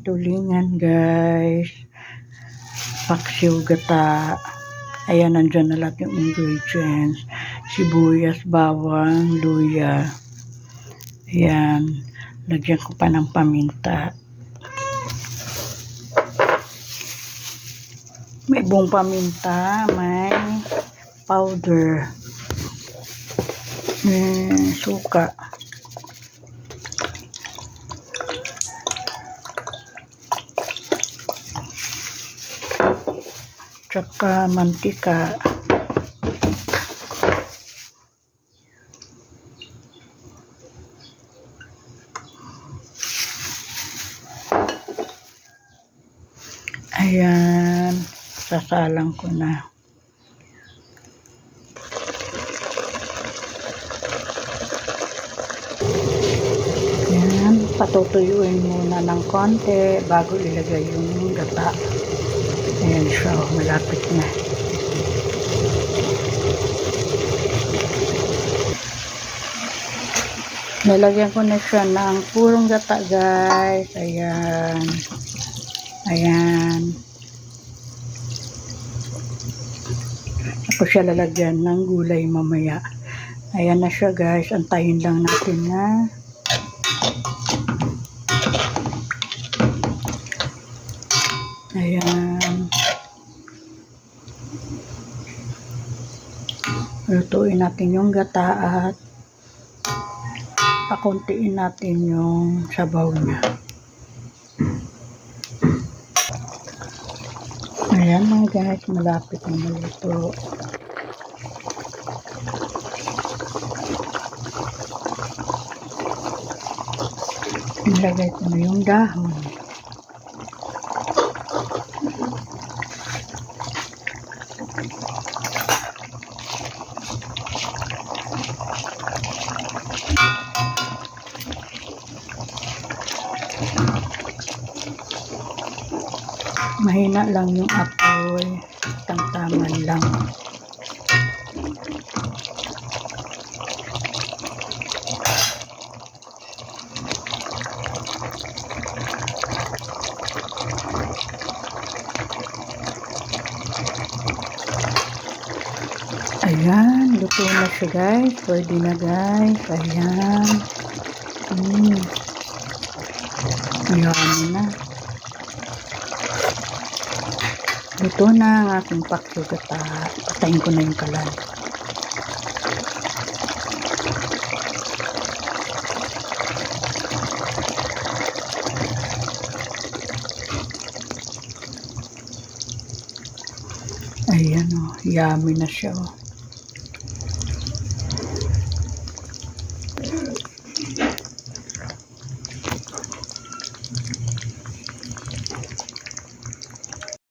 tulingan guys. Paksiw gata. Ayan, nandyan na lahat yung ingredients. Sibuyas, bawang, luya. Ayan. Lagyan ko pa ng paminta. May buong paminta. May powder. May suka. Tsaka mantika. Ayan, sasalang ko na. Ayan, patutuyuin muna ng konti bago ilagay yung gata. Ayan siya, malapit na. Nalagyan ko na siya ng purong gata guys. Ayan. Ayan. Ako siya lalagyan ng gulay mamaya. Ayan na siya guys. Antayin lang natin na ayan. Lutuin natin yung gata at pakuntiin natin yung sabaw niya. Ayan mga guys, malapit na maluto. Ilagay ko na yung dahon. Mahina lang yung apoy, tangtaman lang. Ayan, luto na siya guys. Pwede na guys. Ayan. Ayan na. Luto na ang aking paksiw gata. Patayin ko na yung kalan. Ayan o, yummy na siya o.